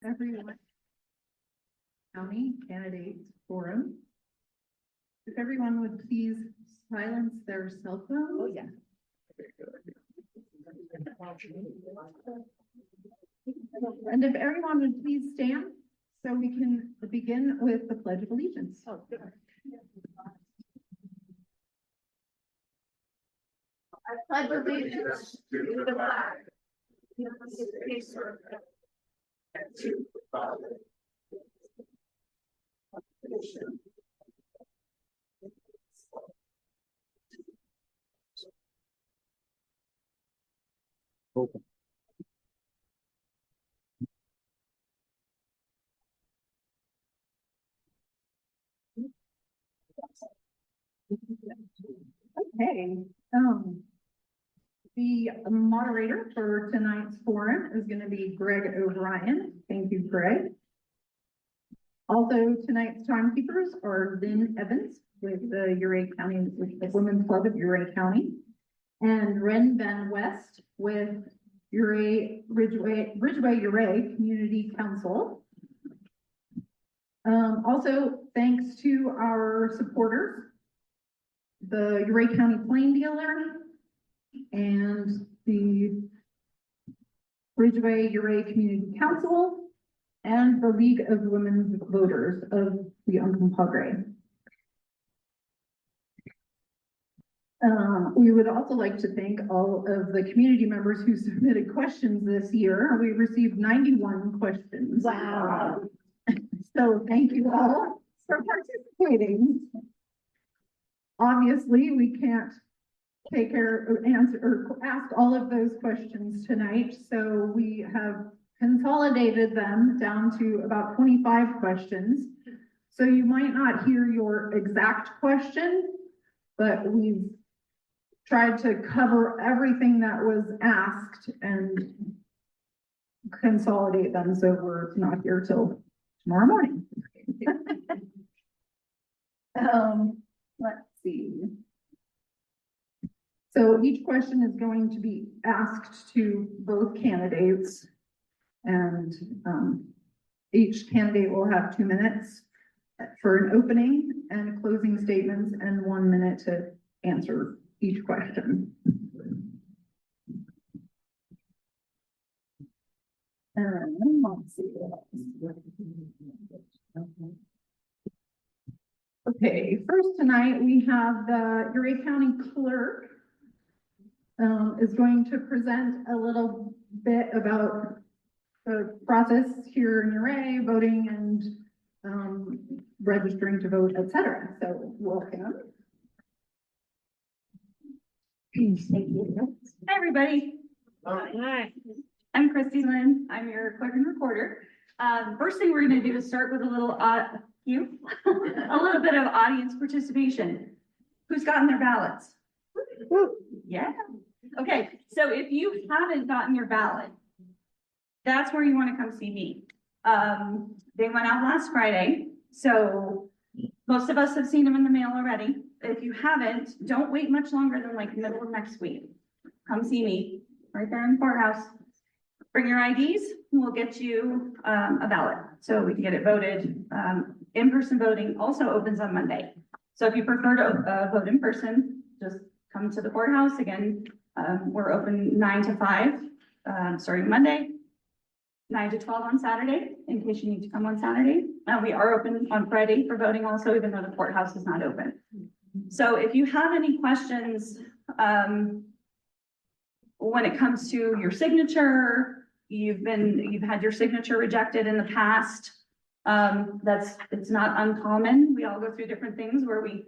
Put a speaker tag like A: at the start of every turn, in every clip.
A: everyone. County Candidates Forum. If everyone would please silence their cell phones.
B: Oh, yeah.
A: And if everyone would please stand so we can begin with the Pledge of Allegiance.
B: Oh, good.
C: I pledge allegiance to the flag of the United States of America and to the republic of the nation.
A: Okay, the moderator for tonight's forum is going to be Greg O'Brien. Thank you, Greg. Also, tonight's timekeepers are Lynn Evans with the Ouray County, with the Women's Club of Ouray County, and Ren Van West with Ridgeway Ouray Community Council. Also, thanks to our supporters, the Ouray County Plain Dealer and the Ridgeway Ouray Community Council and the League of Women Voters of the Uncompahgre. We would also like to thank all of the community members who submitted questions this year. We received 91 questions.
B: Wow.
A: So thank you all for participating. Obviously, we can't take care or answer or ask all of those questions tonight, so we have consolidated them down to about 25 questions. So you might not hear your exact question, but we've tried to cover everything that was asked and consolidate them so we're not here till tomorrow morning. Let's see. So each question is going to be asked to both candidates, and each candidate will have 2 minutes for an opening and closing statements and 1 minute to answer each question. Let's see what else. Okay, first tonight we have the Ouray County Clerk is going to present a little bit about the process here in Ouray, voting and registering to vote, etc. So welcome.
B: Thank you.
C: Hi, everybody.
B: Hi.
C: I'm Christy Lynn. I'm your clerk and recorder. First thing we're going to do is start with a little a little bit of audience participation. Who's gotten their ballots? Yeah. Okay. So if you haven't gotten your ballot, that's where you want to come see me. They went out last Friday, so most of us have seen them in the mail already. If you haven't, don't wait much longer than like middle of next week. Come see me right there in the courthouse. Bring your IDs, and we'll get you a ballot so we can get it voted. In-person voting also opens on Monday. So if you prefer to vote in person, just come to the courthouse. Again, we're open 9 to 5 starting Monday, 9 to 12 on Saturday, in case you need to come on Saturday. We are open on Friday for voting also, even though the courthouse is not open. So if you have any questions when it comes to your signature, you've had your signature rejected in the past. It's not uncommon. We all go through different things where we,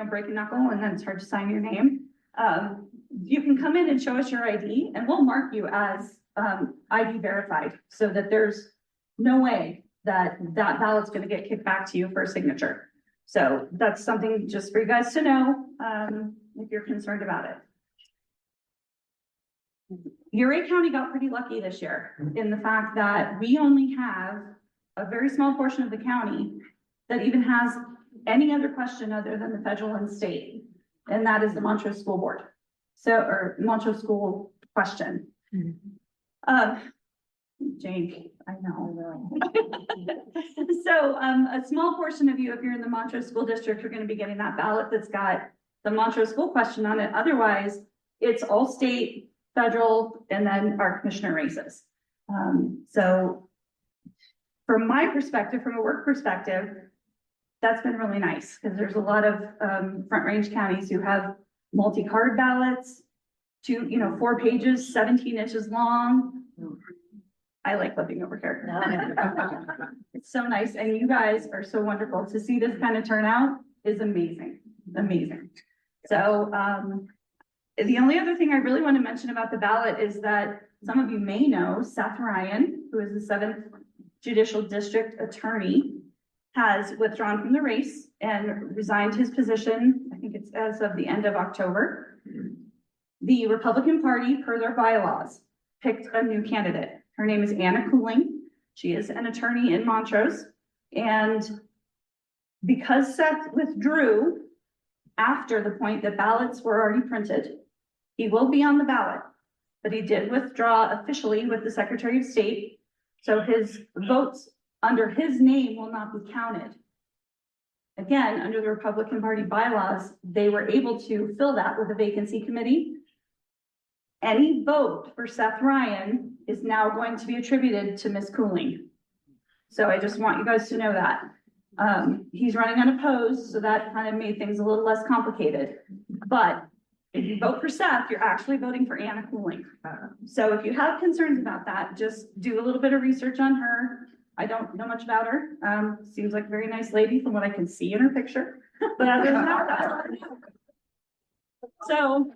C: break a knuckle and then it's hard to sign your name. You can come in and show us your ID and we'll mark you as ID verified so that there's no way that ballot's going to get kicked back to you for a signature. So that's something just for you guys to know if you're concerned about it. Ouray County got pretty lucky this year in the fact that we only have a very small portion of the county that even has any other question other than the federal and state, and that is the Montrose School Board. So, or Montrose School question. Jake, I know. So, a small portion of you, if you're in the Montrose School District, are gonna be getting that ballot that's got the Montrose School question on it. Otherwise, it's all state, federal, and then our commissioner races. So from my perspective, from a work perspective, that's been really nice, because there's a lot of, Front Range counties who have multi-card ballots, 4 pages, 17 inches long. I like living over here. It's so nice, and you guys are so wonderful. To see this kind of turnout is amazing, amazing. So, the only other thing I really want to mention about the ballot is that some of you may know Seth Ryan, who is the 7th Judicial District Attorney, has withdrawn from the race and resigned his position. I think it's as of the end of October. The Republican Party, per their bylaws, picked a new candidate. Her name is Anna Cooling. She is an attorney in Montrose. And because Seth withdrew after the point that ballots were already printed, he will be on the ballot, but he did withdraw officially with the Secretary of State. So his votes under his name will not be counted. Again, under the Republican Party bylaws, they were able to fill that with a vacancy committee. Any vote for Seth Ryan is now going to be attributed to Ms. Cooling. So I just want you guys to know that. He's running unopposed, so that kind of made things a little less complicated. But if you vote for Seth, you're actually voting for Anna Cooling. So if you have concerns about that, just do a little bit of research on her. I don't know much about her. Seems like a very nice lady from what I can see in her picture. But other than that, that's all I know. So,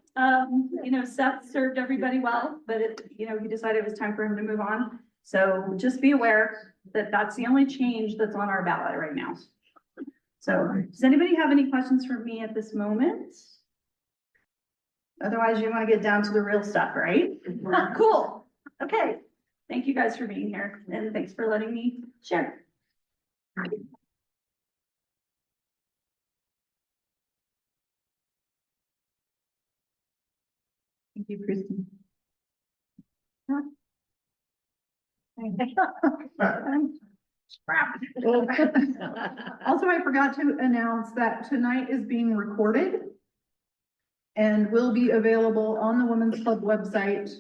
C: Seth served everybody well, but he decided it was time for him to move on. So just be aware that that's the only change that's on our ballot right now. So does anybody have any questions for me at this moment? Otherwise, you want to get down to the real stuff, right? Cool. Okay. Thank you guys for being here, and thanks for letting me share.
A: Thank you, Kristen. Also, I forgot to announce that tonight is being recorded and will be available on the Women's Club website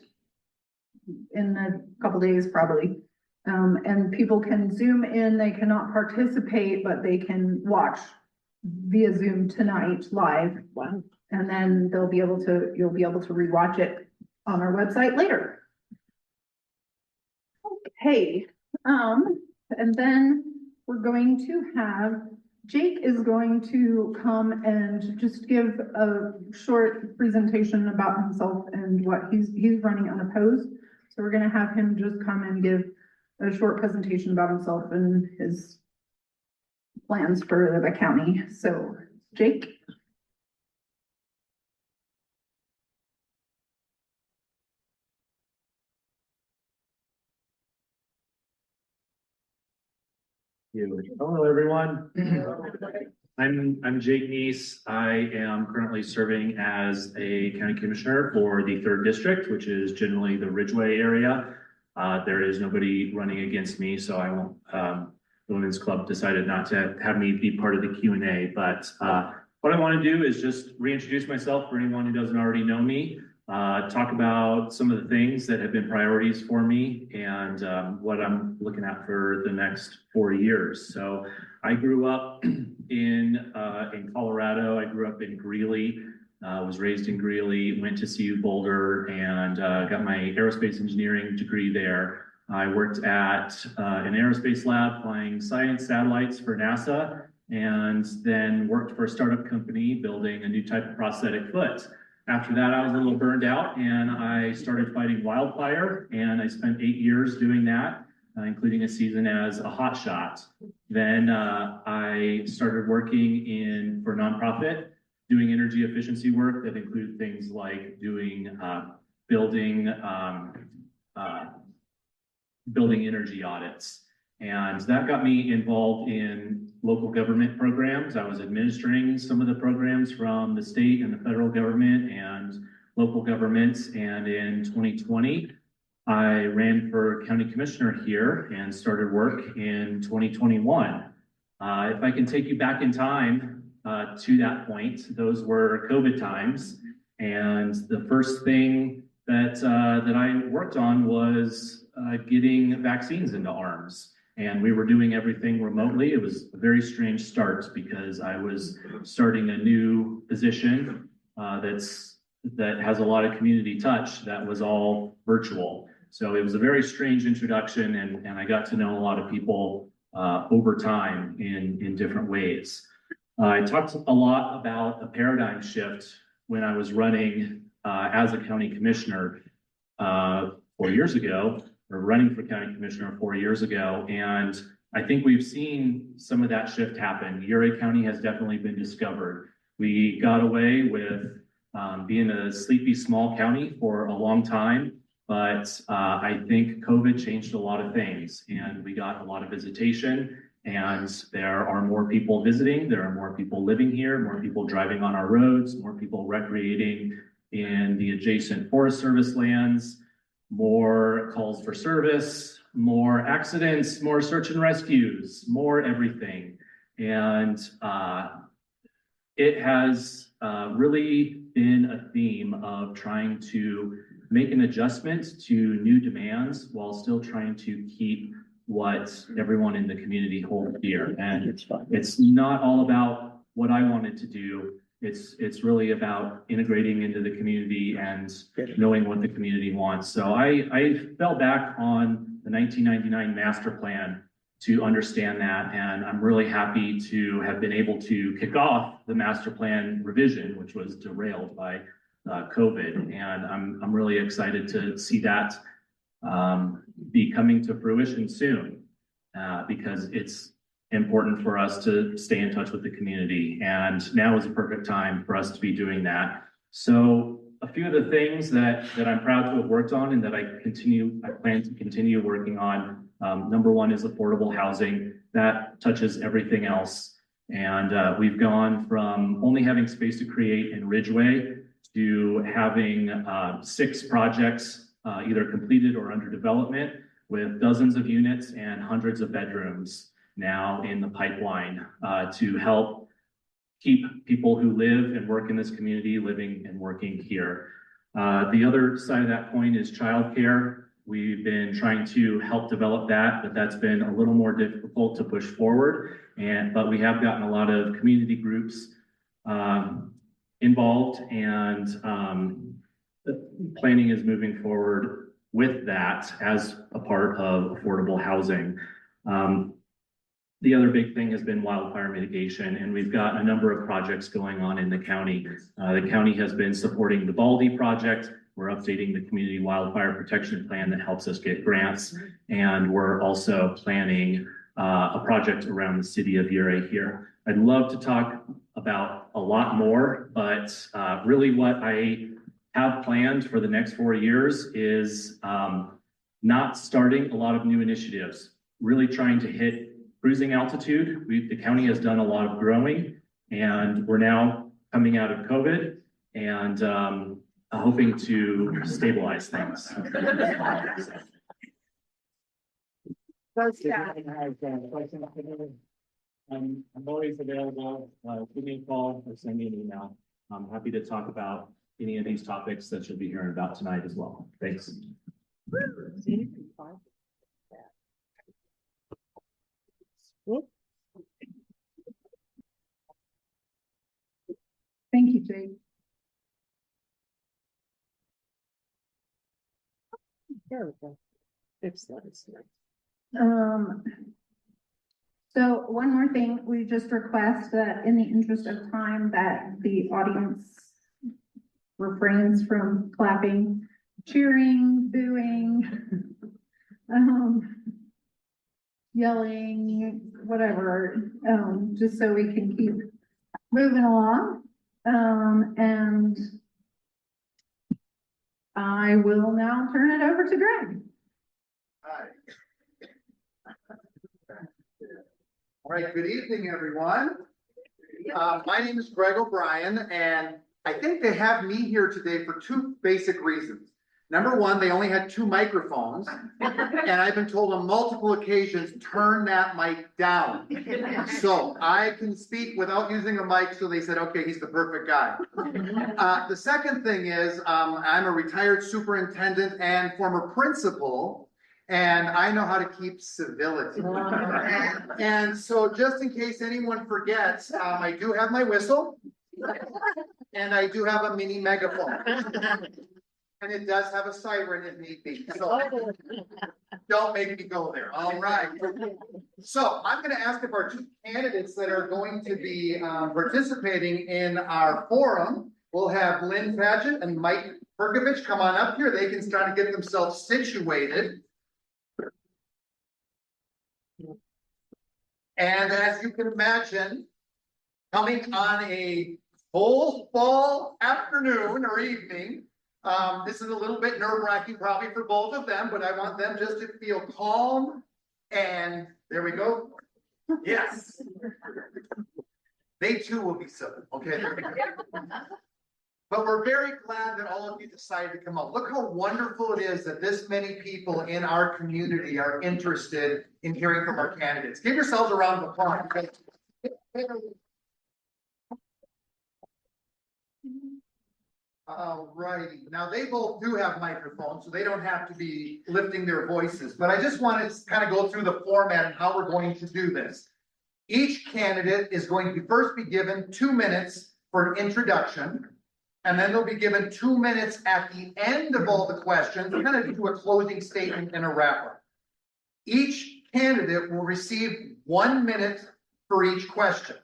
A: in a couple days, probably. And people can Zoom in, they cannot participate, but they can watch via Zoom tonight live. Wow. And then you'll be able to rewatch it on our website later. Okay, and then we're going to have, Jake is going to come and just give a short presentation about himself and what he's running unopposed. So we're gonna have him just come and give a short presentation about himself and his plans for the county. So, Jake.
D: Hello, everyone. I'm Jake Neese. I am currently serving as a county commissioner for the 3rd district, which is generally the Ridgeway area. There is nobody running against me, so I won't. The Women's Club decided not to have me be part of the Q&A, but what I want to do is just reintroduce myself for anyone who doesn't already know me. Talk about some of the things that have been priorities for me and what I'm looking at for the next 4 years. So I grew up in Colorado. I grew up in Greeley, was raised in Greeley, went to CU Boulder, and got my aerospace engineering degree there. I worked at an aerospace lab flying science satellites for NASA, and then worked for a startup company building a new type of prosthetic foot. After that, I was a little burned out and I started fighting wildfire, and I spent 8 years doing that, including a season as a hotshot. Then I started working for nonprofit, doing energy efficiency work that included things like doing building energy audits. And that got me involved in local government programs. I was administering some of the programs from the state and the federal government and local governments. And in 2020, I ran for county commissioner here and started work in 2021. If I can take you back in time to that point, those were COVID times. And the first thing that I worked on was getting vaccines into arms. And we were doing everything remotely. It was a very strange start because I was starting a new position that has a lot of community touch that was all virtual. So it was a very strange introduction, and I got to know a lot of people over time in different ways. I talked a lot about a paradigm shift when I was running as a county commissioner 4 years ago, or running for county commissioner 4 years ago. And I think we've seen some of that shift happen. Uray County has definitely been discovered. We got away with being a sleepy small county for a long time, but I think COVID changed a lot of things, and we got a lot of visitation, and there are more people visiting, there are more people living here, more people driving on our roads, more people recreating in the adjacent Forest Service lands, more calls for service, more accidents, more search and rescues, more everything. And it has really been a theme of trying to make an adjustment to new demands while still trying to keep what everyone in the community holds dear. And it's not all about what I wanted to do. It's really about integrating into the community and knowing what the community wants. So I fell back on the 1999 master plan to understand that. And I'm really happy to have been able to kick off the master plan revision, which was derailed by COVID. And I'm really excited to see that be coming to fruition soon because it's important for us to stay in touch with the community. And now is a perfect time for us to be doing that. So a few of the things that I'm proud to have worked on and that I plan to continue working on. Number one is affordable housing. That touches everything else. And we've gone from only having space to create in Ridgeway to having 6 projects either completed or under development with dozens of units and hundreds of bedrooms now in the pipeline to help keep people who live and work in this community living and working here. The other side of that coin is childcare. We've been trying to help develop that, but that's been a little more difficult to push forward. But we have gotten a lot of community groups involved, and the planning is moving forward with that as a part of affordable housing. The other big thing has been wildfire mitigation, and we've got a number of projects going on in the county. The county has been supporting the Baldy project. We're updating the community wildfire protection plan that helps us get grants. And we're also planning a project around the city of Uray here. I'd love to talk about a lot more, but really what I have planned for the next 4 years is not starting a lot of new initiatives, really trying to hit cruising altitude. The county has done a lot of growing, and we're now coming out of COVID and hoping to stabilize things. I'm always available. Give me a call or send me an email. I'm happy to talk about any of these topics that you'll be hearing about tonight as well. Thanks.
A: Thank you, Jake.
B: There we go. Fix that.
A: So one more thing, we just request that in the interest of time that the audience refrains from clapping, cheering, booing, yelling, whatever, just so we can keep moving along. And I will now turn it over to Greg.
E: Hi. All right, good evening, everyone. My name is Greg O'Brien, and I think they have me here today for 2 basic reasons. Number one, they only had 2 microphones, and I've been told on multiple occasions, turn that mic down. So I can speak without using a mic, so they said, okay, he's the perfect guy. The second thing is, I'm a retired superintendent and former principal, and I know how to keep civility. And so just in case anyone forgets, I do have my whistle, and I do have a mini megaphone. And it does have a siren if need be, so don't make me go there, all right. So I'm gonna ask if our 2 candidates that are going to be participating in our forum, we'll have Lynn Paget and Mike Perkovich come on up here. They can start to get themselves situated. And as you can imagine, coming on a full fall afternoon or evening, this is a little bit nerve-wracking probably for both of them, but I want them just to feel calm and there we go. Yes. They too will be civil, okay? But we're very glad that all of you decided to come out. Look how wonderful it is that this many people in our community are interested in hearing from our candidates. Give yourselves a round of applause. All righty. Now they both do have microphones, so they don't have to be lifting their voices, but I just want to kind of go through the format and how we're going to do this. Each candidate is going to first be given 2 minutes for an introduction, and then they'll be given 2 minutes at the end of all the questions, kind of do a closing statement and a wrap-up. Each candidate will receive 1 minute for each question.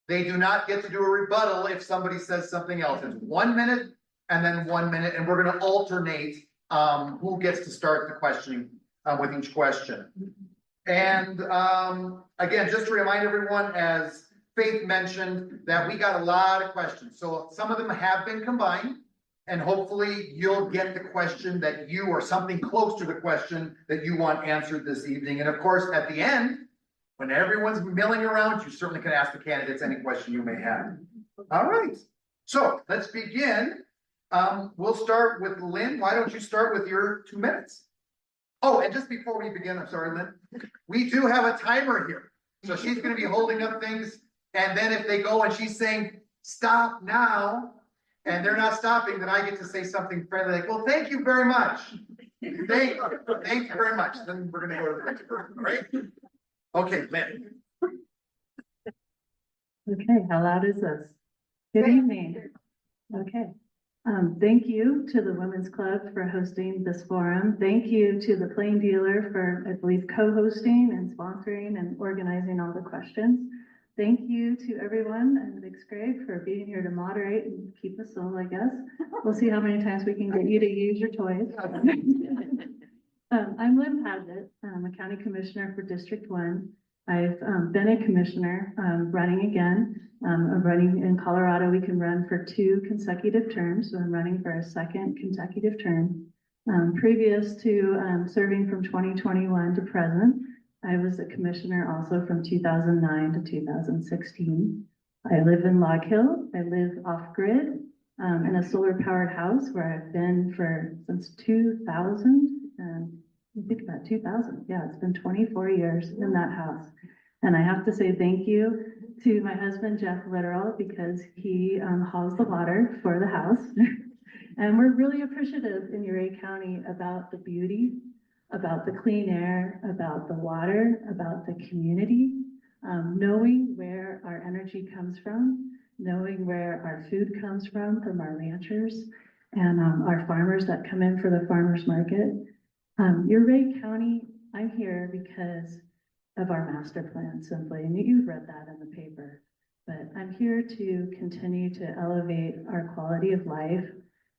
E: They do not get to do a rebuttal if somebody says something else. It's 1 minute and then 1 minute, and we're going to alternate who gets to start the questioning with each question. And again, just to remind everyone, as Faith mentioned, that we got a lot of questions. So some of them have been combined, and hopefully you'll get the question that you, or something close to the question that you want answered this evening. And of course, at the end, when everyone's milling around, you certainly can ask the candidates any question you may have. All right, so let's begin. We'll start with Lynn. Why don't you start with your 2 minutes? Oh, and just before we begin, I'm sorry, Lynn, we do have a timer here. So she's gonna be holding up things, and then if they go and she's saying, stop now, and they're not stopping, then I get to say something friendly, like, well, thank you very much. Thank you very much. Then we're gonna go to the next person, all right? Okay, Lynn.
B: Okay, how loud is this? Good evening. Okay. Thank you to the Women's Club for hosting this forum. Thank you to the Plain Dealer for, I believe, co-hosting and sponsoring and organizing all the questions. Thank you to everyone and Vic Scrape for being here to moderate and keep us all, I guess. We'll see how many times we can get you to use your toys. I'm Lynn Paget. I'm a county commissioner for District 1. I've been a commissioner, running again. I'm running in Colorado. We can run for 2 consecutive terms, so I'm running for a 2nd consecutive term. Previous to serving from 2021 to present, I was a commissioner also from 2009 to 2016. I live in Log Hill. I live off-grid in a solar-powered house where I've been since 2000. I think about 2000. Yeah, it's been 24 years in that house. And I have to say thank you to my husband, Jeff Literal, because he hauls the water for the house. And we're really appreciative in Ouray County about the beauty, about the clean air, about the water, about the community, knowing where our energy comes from, knowing where our food comes from our ranchers and our farmers that come in for the farmers market. Ouray County, I'm here because of our master plan simply, and you've read that in the paper, but I'm here to continue to elevate our quality of life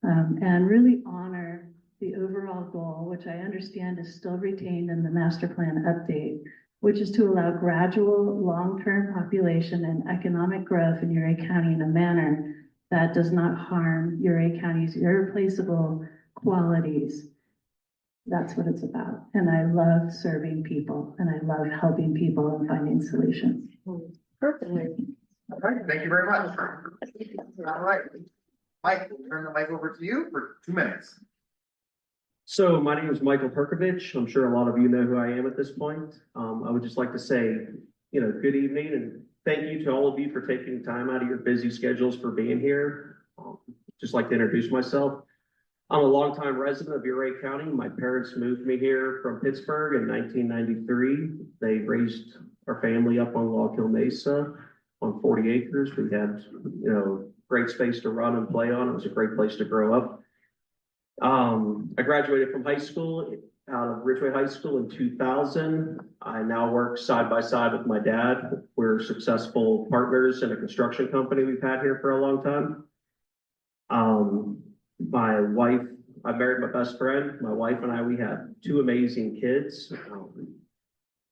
B: and really honor the overall goal, which I understand is still retained in the master plan update, which is to allow gradual long-term population and economic growth in Ouray County in a manner that does not harm Ouray County's irreplaceable qualities. That's what it's about. And I love serving people and I love helping people and finding solutions.
E: Perfectly. All right, thank you very much. All right. Mike, we'll turn the mic over to you for 2 minutes.
F: So my name is Michael Perkovich. I'm sure a lot of you know who I am at this point. I would just like to say, good evening and thank you to all of you for taking time out of your busy schedules for being here. Just like to introduce myself. I'm a longtime resident of Uray County. My parents moved me here from Pittsburgh in 1993. They raised our family up on Log Hill Mesa on 40 acres. We had, great space to run and play on. It was a great place to grow up. I graduated from high school out of Ridgeway High School in 2000. I now work side by side with my dad. We're successful partners in a construction company we've had here for a long time. My wife, I married my best friend. My wife and I, we have two amazing kids.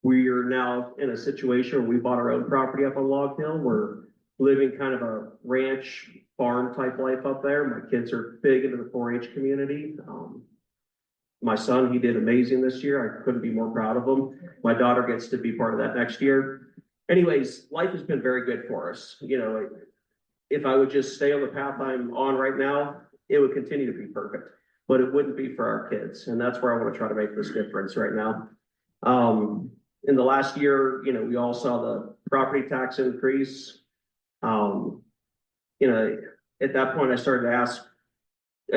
F: We are now in a situation where we bought our own property up on Log Hill. We're living kind of a ranch farm type life up there. My kids are big into the 4-H community. My son, he did amazing this year. I couldn't be more proud of him. My daughter gets to be part of that next year. Anyways, life has been very good for us. If I would just stay on the path I'm on right now, it would continue to be perfect, but it wouldn't be for our kids. And that's where I want to try to make this difference right now. In the last year, we all saw the property tax increase. At that point, I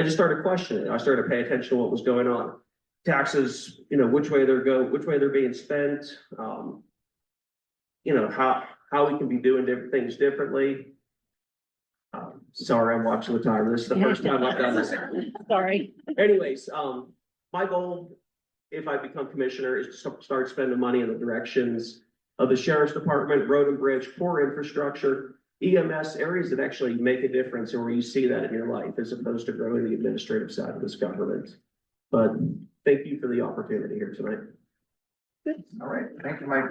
F: just started questioning. I started to pay attention to what was going on. Taxes, which way they're being spent, how we can be doing different things differently. Sorry, I'm watching the timer. This is the first time I've done this.
G: Sorry.
F: Anyways, my goal, if I become commissioner, is to start spending money in the directions of the sheriff's department, road and bridge, core infrastructure, EMS, areas that actually make a difference and where you see that in your life, as opposed to growing the administrative side of this government. But thank you for the opportunity here tonight.
E: All right, thank you, Mike.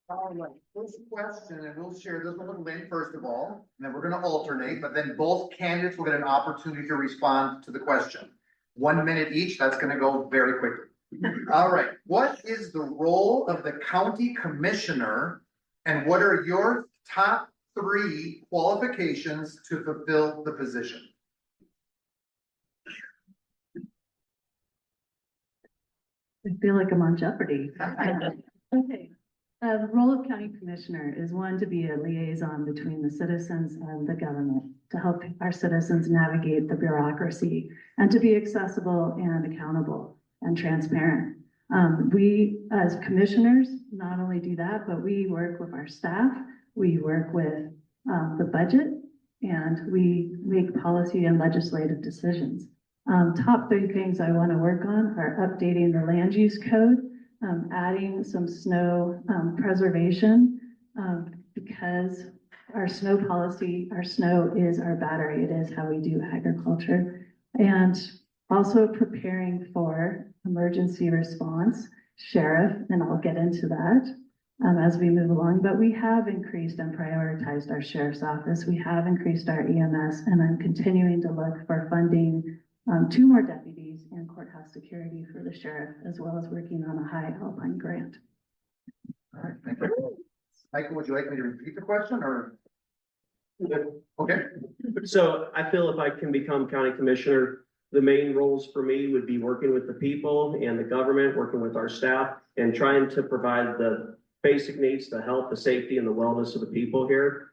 E: All right, first question, and we'll share this one with Lynn first of all, and then we're gonna alternate, but then both candidates will get an opportunity to respond to the question. 1 minute each, that's gonna go very quickly. All right, what is the role of the county commissioner, and what are your top 3 qualifications to fulfill the position?
B: I feel like I'm on Jeopardy. Okay. The role of county commissioner is one, to be a liaison between the citizens and the government, to help our citizens navigate the bureaucracy and to be accessible and accountable and transparent. We, as commissioners, not only do that, but we work with our staff, we work with the budget, and we make policy and legislative decisions. Top 3 things I want to work on are updating the land use code, adding some snow preservation, because our snow policy, our snow is our battery. It is how we do agriculture. And also preparing for emergency response, sheriff, and I'll get into that as we move along. But we have increased and prioritized our sheriff's office. We have increased our EMS, and I'm continuing to look for funding 2 more deputies and courthouse security for the sheriff, as well as working on a high Alpine grant.
E: All right, thank you. Michael, would you like me to repeat the question or? Okay.
F: So I feel if I can become county commissioner, the main roles for me would be working with the people and the government, working with our staff, and trying to provide the basic needs, the health, the safety, and the wellness of the people here.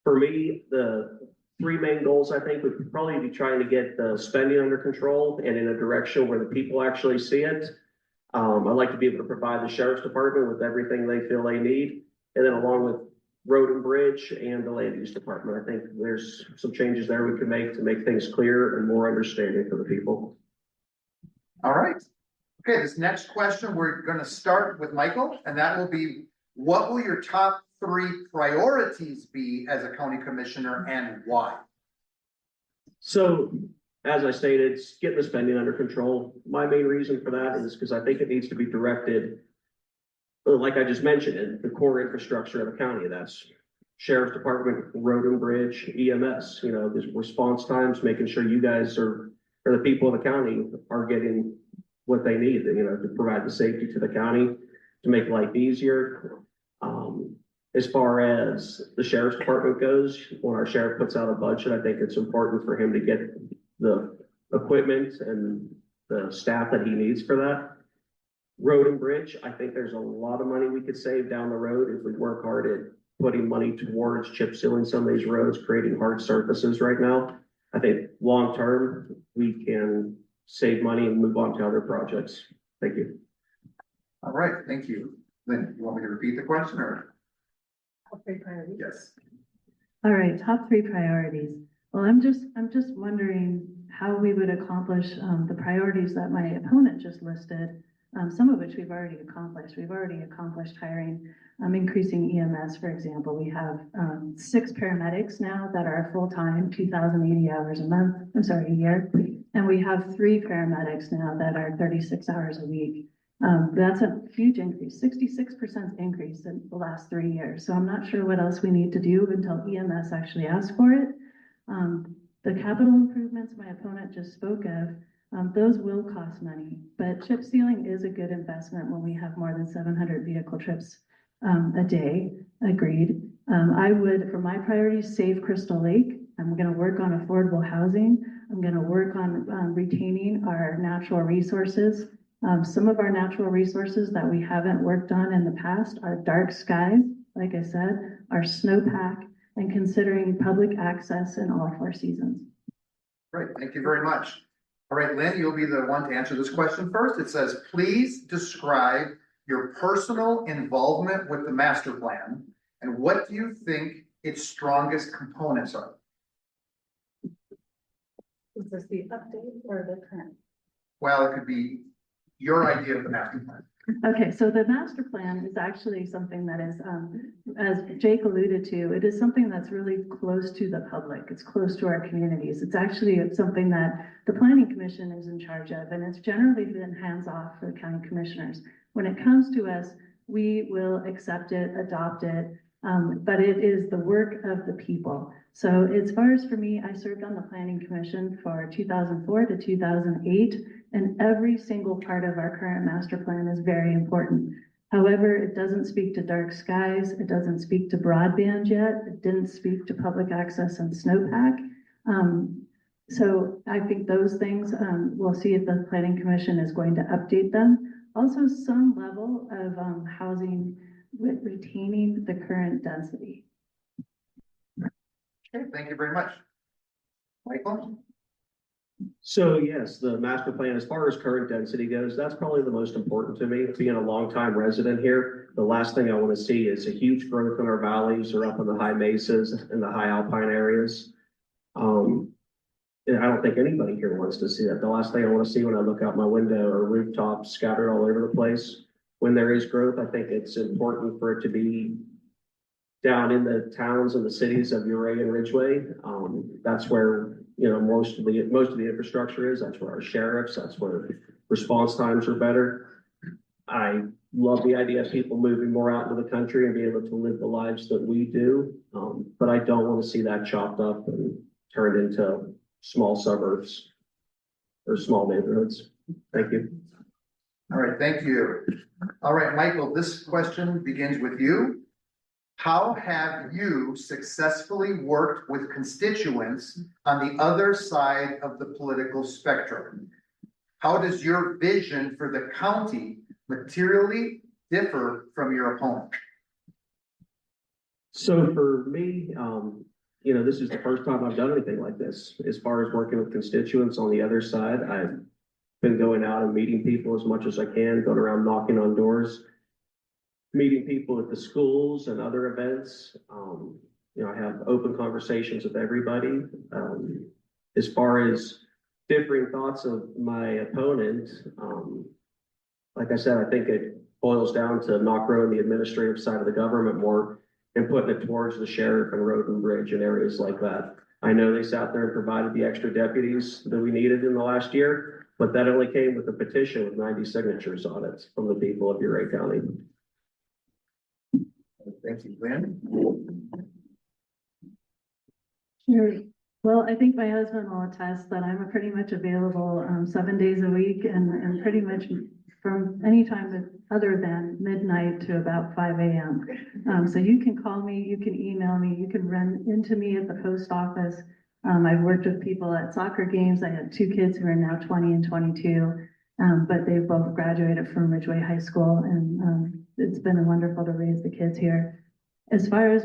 F: For me, the 3 main goals, I think, would probably be trying to get the spending under control and in a direction where the people actually see it. I'd like to be able to provide the sheriff's department with everything they feel they need. And then along with road and bridge and the land use department, I think there's some changes there we can make to make things clearer and more understanding for the people.
E: All right. Okay, this next question, we're gonna start with Michael, and that will be, what will your top 3 priorities be as a county commissioner and why?
F: So, as I stated, getting the spending under control. My main reason for that is because I think it needs to be directed, like I just mentioned, in the core infrastructure of the county. That's sheriff's department, road and bridge, EMS, there's response times, making sure you guys or the people of the county are getting what they need, to provide the safety to the county, to make life easier. As far as the sheriff's department goes, when our sheriff puts out a budget, I think it's important for him to get the equipment and the staff that he needs for that. Road and bridge, I think there's a lot of money we could save down the road if we work hard at putting money towards chip sealing some of these roads, creating hard surfaces right now. I think long-term, we can save money and move on to other projects. Thank you.
E: All right, thank you. Lynn, you want me to repeat the question or? Yes.
B: All right, top three priorities. Well, I'm just wondering how we would accomplish, the priorities that my opponent just listed. Some of which we've already accomplished. We've already accomplished hiring, increasing EMS, for example. We have 6 paramedics now that are full-time, 2,080 hours a year. And we have 3 paramedics now that are 36 hours a week. That's a huge increase, 66% increase in the last 3 years. So I'm not sure what else we need to do until EMS actually asks for it. The capital improvements my opponent just spoke of, those will cost money, but chip sealing is a good investment when we have more than 700 vehicle trips a day. Agreed. I would, for my priorities, save Crystal Lake. I'm going to work on affordable housing. I'm going to work on retaining our natural resources. Some of our natural resources that we haven't worked on in the past are dark skies, like I said, our snowpack, and considering public access in all 4 seasons.
E: Great, thank you very much. All right, Lynn, you'll be the one to answer this question first. It says, please describe your personal involvement with the master plan and what do you think its strongest components are?
B: Is this the update or the current?
E: Well, it could be your idea of the master plan.
B: Okay, so the master plan is actually something that is, as Jake alluded to, it is something that's really close to the public. It's close to our communities. It's actually something that the planning commission is in charge of, and it's generally been hands-off for the county commissioners. When it comes to us, we will accept it, adopt it, but it is the work of the people. So as far as for me, I served on the planning commission for 2004 to 2008. And every single part of our current master plan is very important. However, it doesn't speak to dark skies. It doesn't speak to broadband yet. It didn't speak to public access and snowpack. So I think those things, we'll see if the planning commission is going to update them. Also some level of housing with retaining the current density.
E: Okay, thank you very much. Michael?
F: So yes, the master plan, as far as current density goes, that's probably the most important to me. Being a longtime resident here, the last thing I want to see is a huge growth in our valleys or up in the high mesas and the high alpine areas. And I don't think anybody here wants to see that. The last thing I want to see when I look out my window are rooftops scattered all over the place. When there is growth, I think it's important for it to be down in the towns and the cities of Ouray and Ridgway. That's where, you know, most of the infrastructure is. That's where our sheriffs, that's where response times are better. I love the idea of people moving more out into the country and being able to live the lives that we do. But I don't want to see that chopped up and turned into small suburbs or small neighborhoods. Thank you.
E: All right, thank you. All right, Michael, this question begins with you. How have you successfully worked with constituents on the other side of the political spectrum? How does your vision for the county materially differ from your opponent?
F: So for me, you know, this is the first time I've done anything like this. As far as working with constituents on the other side, I've been going out and meeting people as much as I can, going around knocking on doors, meeting people at the schools and other events. You know, I have open conversations with everybody. As far as differing thoughts of my opponent, like I said, I think it boils down to not growing the administrative side of the government more and putting it towards the sheriff and road and bridge and areas like that. I know they sat there and provided the extra deputies that we needed in the last year, but that only came with a petition with 90 signatures on it from the people of Ouray County.
E: Thank you, Lynn.
B: Sure. Well, I think my husband will attest that I'm pretty much available 7 days a week and pretty much from any time other than midnight to about 5 a.m. So you can call me, you can email me, you can run into me at the post office. I've worked with people at soccer games. I had two kids who are now 20 and 22, but they've both graduated from Ridgeway High School, and it's been wonderful to raise the kids here. As far as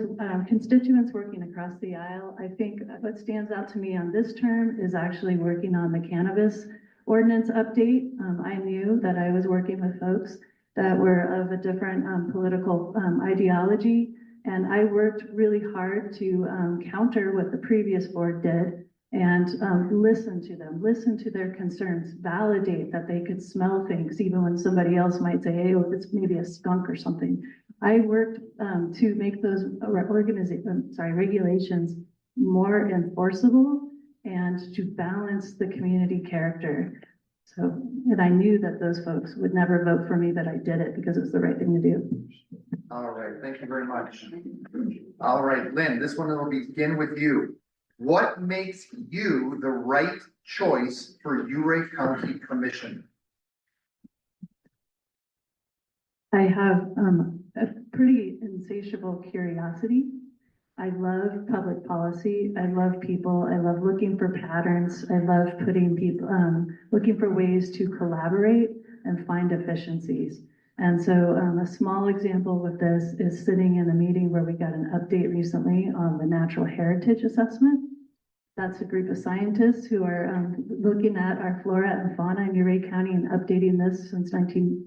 B: constituents working across the aisle, I think what stands out to me on this term is actually working on the cannabis ordinance update. I knew that I was working with folks that were of a different political ideology, and I worked really hard to counter what the previous board did and listen to them, listen to their concerns, validate that they could smell things, even when somebody else might say, hey, oh, it's maybe a skunk or something. I worked to make those regulations more enforceable and to balance the community character. So, and I knew that those folks would never vote for me, but I did it because it's the right thing to do.
E: All right, thank you very much. All right, Lynn, this one will begin with you. What makes you the right choice for Ouray County Commission?
B: I have a pretty insatiable curiosity. I love public policy. I love people. I love looking for patterns. I love putting people, looking for ways to collaborate and find efficiencies. And so a small example with this is sitting in a meeting where we got an update recently on the natural heritage assessment. That's a group of scientists who are looking at our flora and fauna in Ouray County and updating this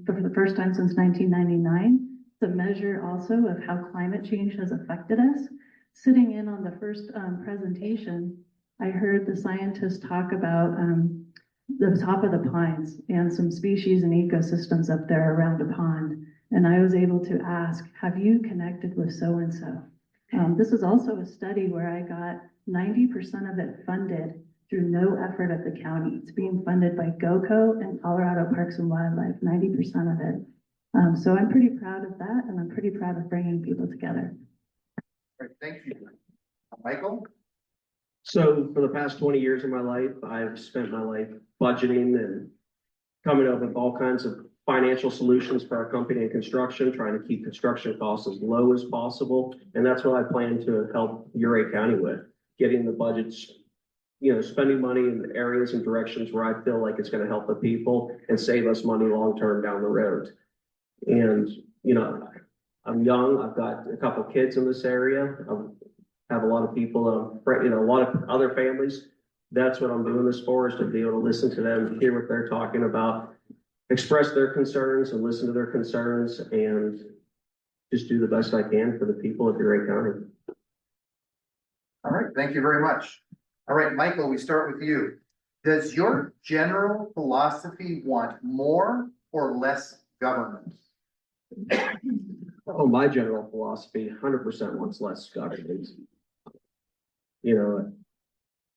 B: for the first time since 1999. It's a measure also of how climate change has affected us. Sitting in on the first presentation, I heard the scientists talk about the top of the pines and some species and ecosystems up there around a pond. And I was able to ask, have you connected with so-and-so? This is also a study where I got 90% of it funded through no effort of the county. It's being funded by GOCO and Colorado Parks and Wildlife, 90% of it. So I'm pretty proud of that, and I'm pretty proud of bringing people together.
E: All right, thank you. Michael?
F: So for the past 20 years of my life, I've spent my life budgeting and coming up with all kinds of financial solutions for our company in construction, trying to keep construction costs as low as possible. And that's what I plan to help Ouray County with, getting the budgets, spending money in areas and directions where I feel like it's going to help the people and save us money long-term down the road. And, I'm young, I've got a couple kids in this area. I have a lot of people, a lot of other families. That's what I'm doing this for, is to be able to listen to them, hear what they're talking about, express their concerns and listen to their concerns, and just do the best I can for the people of Ouray County.
E: All right, thank you very much. All right, Michael, we start with you. Does your general philosophy want more or less government?
F: Oh, my general philosophy, 100% wants less government.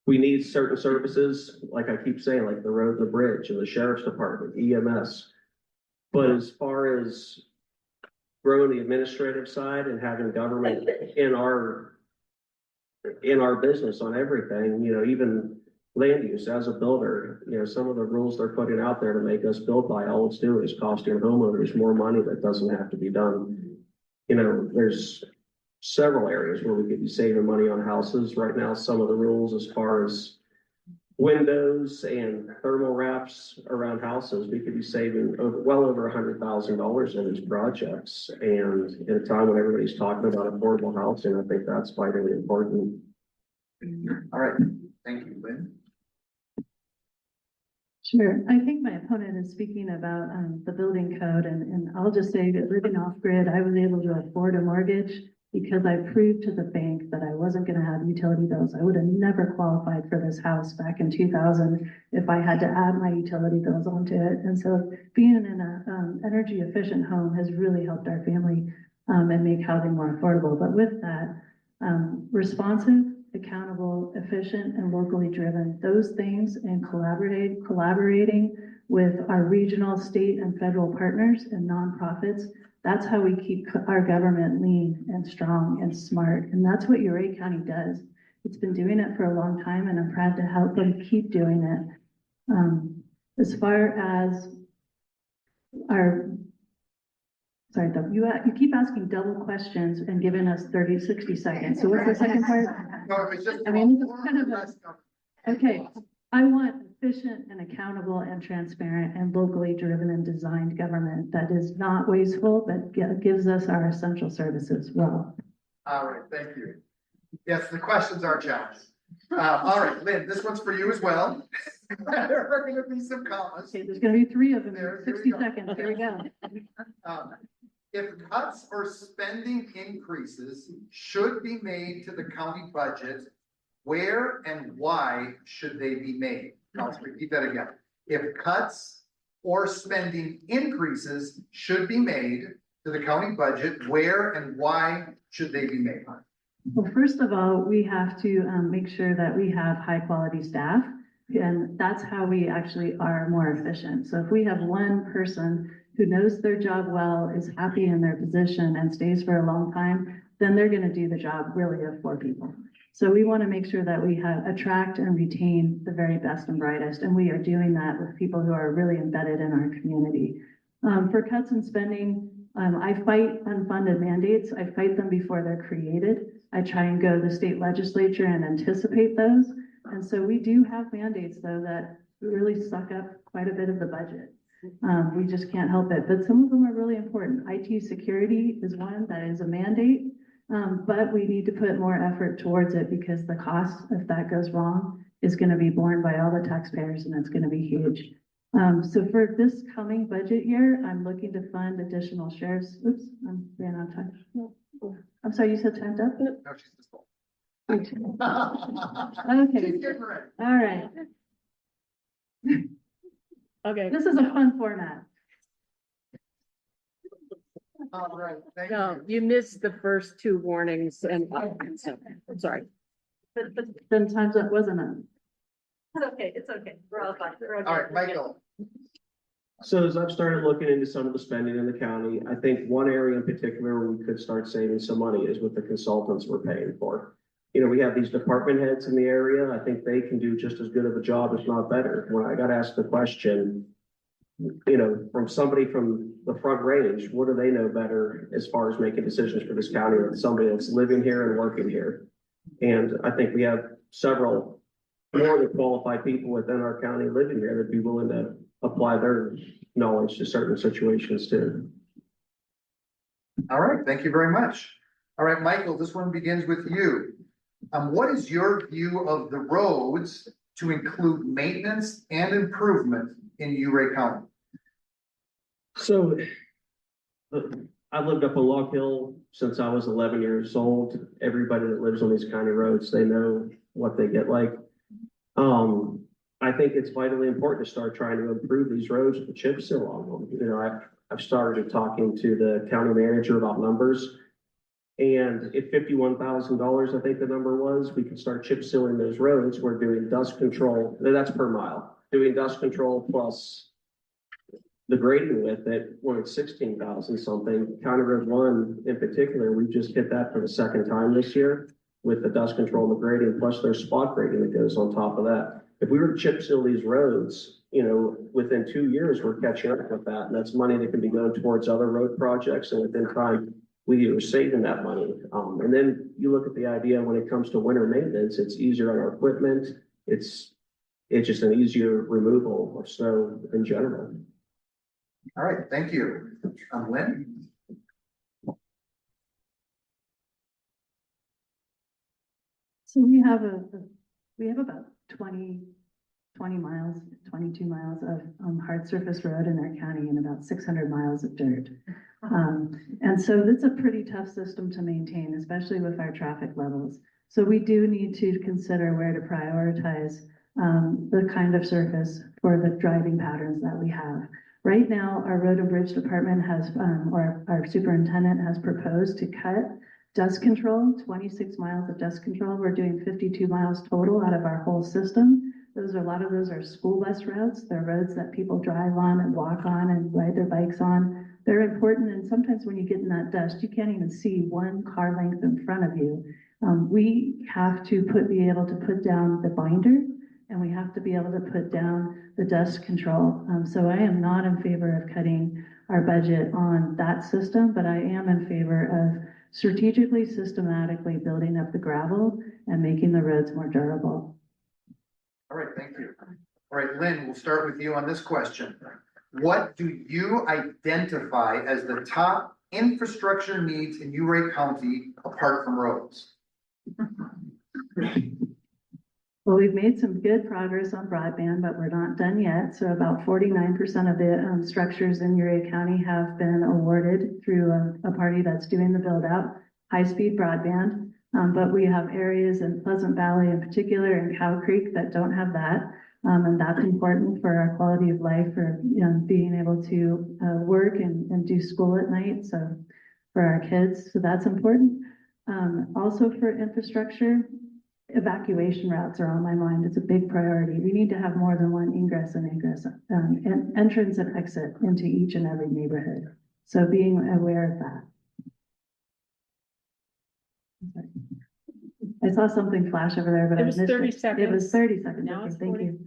F: We need certain services, like I keep saying, like the road and the bridge and the sheriff's department, EMS. But as far as growing the administrative side and having government in our business on everything, even land use as a builder, some of the rules they're putting out there to make us build by, all it's doing is costing homeowners more money that doesn't have to be done. There's several areas where we could be saving money on houses right now. Some of the rules as far as windows and thermal wraps around houses, we could be saving well over $100,000 on these projects. And at a time when everybody's talking about affordable housing, I think that's vitally important.
E: All right, thank you, Lynn.
B: Sure. I think my opponent is speaking about the building code, and I'll just say that living off grid, I was able to afford a mortgage because I proved to the bank that I wasn't going to have utility bills. I would have never qualified for this house back in 2000 if I had to add my utility bills onto it. And so being in an energy efficient home has really helped our family and make housing more affordable. But with that, responsive, accountable, efficient, and locally driven, those things, and collaborating with our regional, state, and federal partners and nonprofits, that's how we keep our government lean and strong and smart. And that's what Ouray County does. It's been doing it for a long time, and I'm proud to help them keep doing it. As far as sorry, you keep asking double questions and giving us 30, 60 seconds. So what's the second part?
E: No, it's just.
B: I mean, it's kind of Okay, I want efficient and accountable and transparent and locally driven and designed government that is not wasteful, but gives us our essential services well.
E: All right, thank you. Yes, the questions are challenging. All right, Lynn, this one's for you as well. There are gonna be some commas.
B: Okay, there's gonna be 3 of them
E: There
B: in
E: we
B: 60
E: go.
B: seconds. Here we go.
E: If cuts or spending increases should be made to the county budget, where and why should they be made? I'll repeat that again. If cuts or spending increases should be made to the county budget, where and why should they be made?
B: Well, first of all, we have to make sure that we have high quality staff. And that's how we actually are more efficient. So if we have one person who knows their job well, is happy in their position and stays for a long time, then they're going to do the job really of 4 people. So we want to make sure that we attract and retain the very best and brightest. And we are doing that with people who are really embedded in our community. For cuts and spending, I fight unfunded mandates. I fight them before they're created. I try and go to the state legislature and anticipate those. And so we do have mandates, though, that really suck up quite a bit of the budget. We just can't help it, but some of them are really important. IT security is one that is a mandate, but we need to put more effort towards it because the cost, if that goes wrong, is going to be borne by all the taxpayers, and it's going to be huge. So for this coming budget year, I'm looking to fund additional sheriffs. Oops, I ran out of time. I'm sorry, you said time's up?
E: No, she's just full.
B: Okay,
E: She's getting ready.
B: all right.
G: Okay,
B: This is a fun format.
E: All right, thank
G: no,
E: you.
G: you missed the first 2 warnings and, so, I'm sorry.
B: But then time's up, wasn't it?
C: It's okay, it's okay. We're all fine. We're
E: All right, Michael.
F: So as I've started looking into some of the spending in the county, I think one area in particular where we could start saving some money is with the consultants we're paying for. You know, we have these department heads in the area. I think they can do just as good of a job, if not better. When I got asked the question, you know, from somebody from the front range, what do they know better as far as making decisions for this county than somebody that's living here and working here? And I think we have several more than qualified people within our county living here that'd be willing to apply their knowledge to certain situations too.
E: All right, thank you very much. All right, Michael, this one begins with you. What is your view of the roads to include maintenance and improvement in Ouray County?
F: So I've lived up on Log Hill since I was 11 years old. Everybody that lives on these county roads, they know what they get like. I think it's vitally important to start trying to improve these roads with the chip seal on them. You know, I've started talking to the county manager about numbers. And at $51,000, I think the number was, we can start chip sealing those roads. We're doing dust control. That's per mile. Doing dust control plus the grading with it, when it's 16,000 something. County Road 1 in particular, we just hit that for the 2nd time this year with the dust control and the grading, plus there's spot grading that goes on top of that. If we were to chip seal these roads, you know, within 2 years, we're catching up with that. And that's money that can be going towards other road projects. And within time, we are saving that money. And then you look at the idea when it comes to winter maintenance, it's easier on our equipment. It's just an easier removal of snow in general.
E: All right, thank you. Lynn?
B: So we have about 20 miles, 22 miles of hard surface road in our county and about 600 miles of dirt. And so it's a pretty tough system to maintain, especially with our traffic levels. So we do need to consider where to prioritize the kind of surface for the driving patterns that we have. Right now, our road and bridge department has, or our superintendent has proposed to cut dust control, 26 miles of dust control. We're doing 52 miles total out of our whole system. A lot of those are school bus routes. They're roads that people drive on and walk on and ride their bikes on. They're important, and sometimes when you get in that dust, you can't even see one car length in front of you. We have to be able to put down the binder, and we have to be able to put down the dust control. So I am not in favor of cutting our budget on that system, but I am in favor of strategically, systematically building up the gravel and making the roads more durable.
E: All right, thank you. All right, Lynn, we'll start with you on this question. What do you identify as the top infrastructure needs in Ouray County apart from roads?
B: Well, we've made some good progress on broadband, but we're not done yet. So about 49% of the structures in Ouray County have been awarded through a party that's doing the build out, high-speed broadband. But we have areas in Pleasant Valley in particular and Cow Creek that don't have that. And that's important for our quality of life, for being able to work and do school at night. So for our kids, so that's important. Also for infrastructure, evacuation routes are on my mind. It's a big priority. We need to have more than one ingress and egress, and entrance and exit into each and every neighborhood. So being aware of that. I saw something flash over there, but
G: It
B: I
G: was
B: missed
G: 30
B: it.
G: seconds.
B: It was 30 seconds.
G: Now
B: Okay,
G: it's
B: thank
G: 40.
B: you.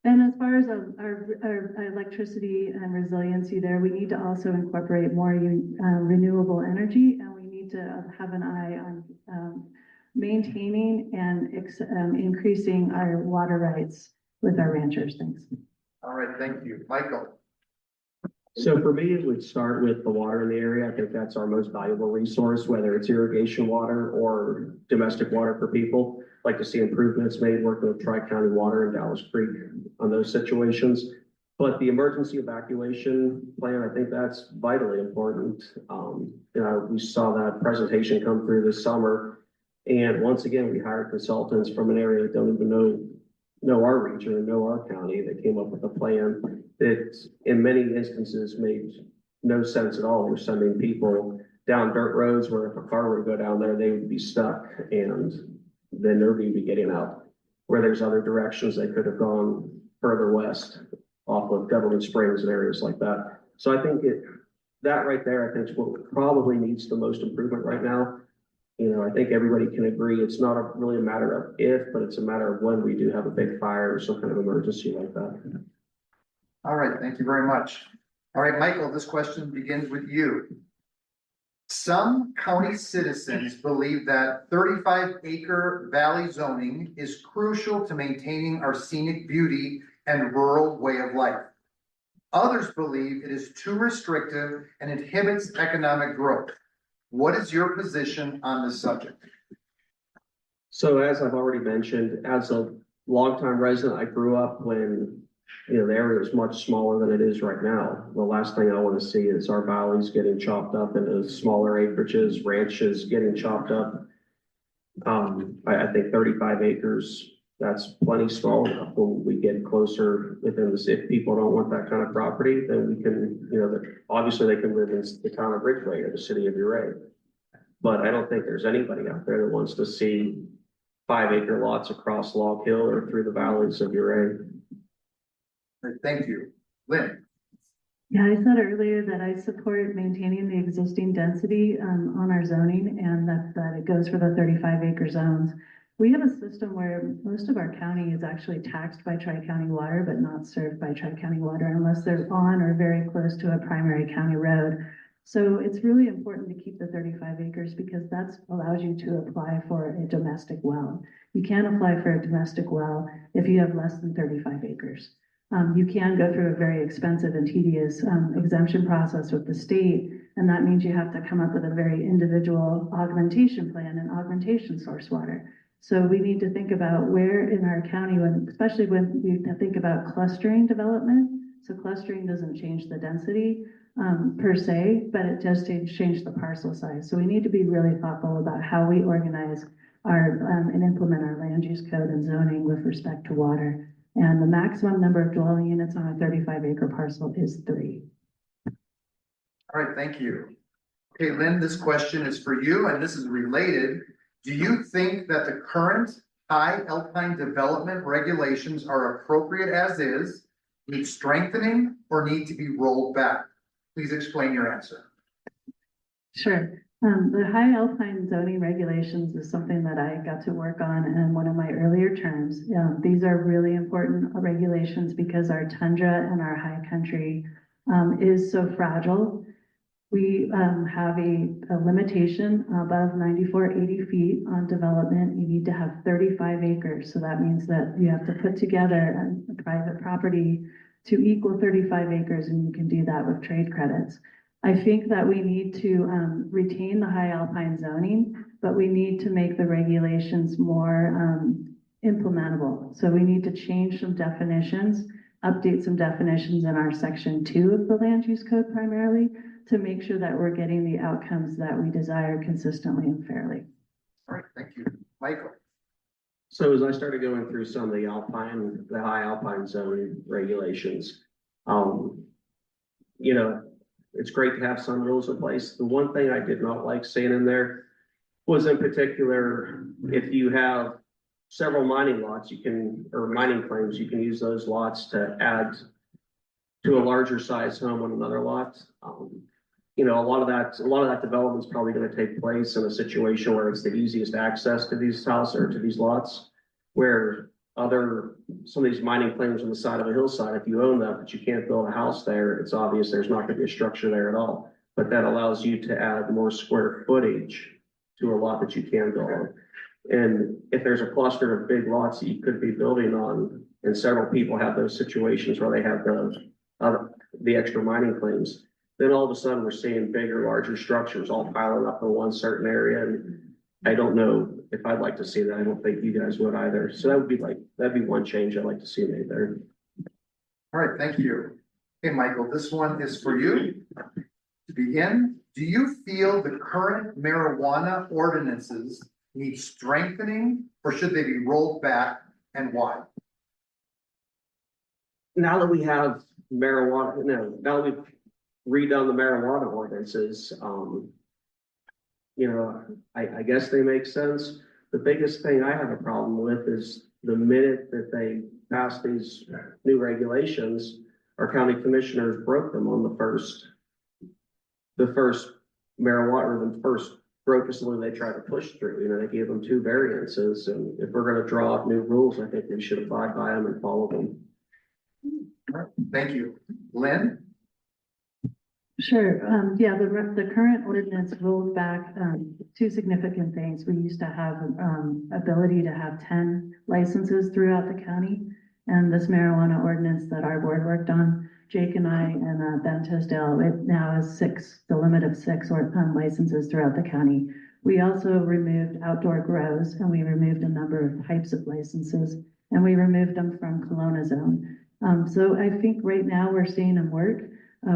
B: And as far as our electricity and resiliency there, we need to also incorporate more renewable energy, and we need to have an eye on maintaining and increasing our water rights with our ranchers. Thanks.
E: All right, thank you. Michael?
F: So for me, it would start with the water in the area. I think that's our most valuable resource, whether it's irrigation water or domestic water for people. Like to see improvements made working with Tri-County Water and Dallas Creek on those situations. But the emergency evacuation plan, I think that's vitally important. We saw that presentation come through this summer. And once again, we hired consultants from an area that don't even know our region or know our county that came up with a plan that in many instances made no sense at all. We're sending people down dirt roads where if a car were to go down there, they would be stuck and then nobody would be getting out. Where there's other directions they could have gone further west off of Government Springs and areas like that. So I think that right there, I think is what probably needs the most improvement right now. I think everybody can agree it's not really a matter of if, but it's a matter of when we do have a big fire or some kind of emergency like that.
E: All right, thank you very much. All right, Michael, this question begins with you. Some county citizens believe that 35-acre valley zoning is crucial to maintaining our scenic beauty and rural way of life. Others believe it is too restrictive and inhibits economic growth. What is your position on this subject?
F: So as I've already mentioned, as a longtime resident, I grew up when the area was much smaller than it is right now. The last thing I want to see is our valleys getting chopped up into smaller acreages, ranches getting chopped up. I think 35 acres, that's plenty small enough. When we get closer within the city, if people don't want that kind of property, then we can, obviously they can live in the town of Ridgway or the city of Ouray. But I don't think there's anybody out there that wants to see 5-acre lots across Log Hill or through the valleys of Ouray.
E: Thank you. Lynn?
B: Yeah, I said earlier that I support maintaining the existing density on our zoning, and that it goes for the 35-acre zones. We have a system where most of our county is actually taxed by Tri-County Water, but not served by Tri-County Water unless they're on or very close to a primary county road. So it's really important to keep the 35 acres because that allows you to apply for a domestic well. You can't apply for a domestic well if you have less than 35 acres. You can go through a very expensive and tedious exemption process with the state, and that means you have to come up with a very individual augmentation plan and augmentation source water. So we need to think about where in our county, especially when we think about clustering development. So clustering doesn't change the density per se, but it does change the parcel size. So we need to be really thoughtful about how we organize and implement our land use code and zoning with respect to water. And the maximum number of dwelling units on a 35-acre parcel is 3.
E: All right, thank you. Okay, Lynn, this question is for you, and this is related. Do you think that the current high alpine development regulations are appropriate as is, need strengthening, or need to be rolled back? Please explain your answer.
B: Sure. The high alpine zoning regulations is something that I got to work on in one of my earlier terms. These are really important regulations because our tundra and our high country is so fragile. We have a limitation above 9480 feet on development. You need to have 35 acres. So that means that you have to put together a private property to equal 35 acres, and you can do that with trade credits. I think that we need to retain the high alpine zoning, but we need to make the regulations more implementable. So we need to change some definitions, update some definitions in our section 2 of the land use code primarily to make sure that we're getting the outcomes that we desire consistently and fairly.
E: All right, thank you. Michael?
F: So as I started going through some of the high alpine zone regulations, you know, it's great to have some rules in place. The one thing I did not like seeing in there was in particular, if you have several mining lots, or mining claims, you can use those lots to add to a larger size home on another lot. You know, a lot of that development is probably going to take place in a situation where it's the easiest access to these houses or to these lots, where some of these mining claims on the side of a hillside, if you own that, but you can't build a house there, it's obvious there's not going to be a structure there at all. But that allows you to add more square footage to a lot that you can build on. And if there's a cluster of big lots that you could be building on, and several people have those situations where they have the extra mining claims, then all of a sudden we're seeing bigger, larger structures all piling up in one certain area. And I don't know if I'd like to see that. I don't think you guys would either. So that'd be one change I'd like to see made there.
E: All right, thank you. Okay, Michael, this one is for you. To begin, do you feel the current marijuana ordinances need strengthening, or should they be rolled back, and why?
F: Now that we have marijuana, now that we've redone the marijuana ordinances, you know, I guess they make sense. The biggest thing I have a problem with is the minute that they passed these new regulations, our county commissioners broke them on the first marijuana, or the first broke facility they tried to push through. You know, they gave them 2 variances, and if we're going to draw up new rules, I think we should abide by them and follow them.
E: All right, thank you. Lynn?
B: Sure. Yeah, the current ordinance rolled back 2 significant things. We used to have ability to have 10 licenses throughout the county. And this marijuana ordinance that our board worked on, Jake and I and Ben Tisdale, it now is 6, the limit of 6 licenses throughout the county. We also removed outdoor grows, and we removed a number of types of licenses, and we removed them from Kelowna zone. So I think right now we're seeing them work.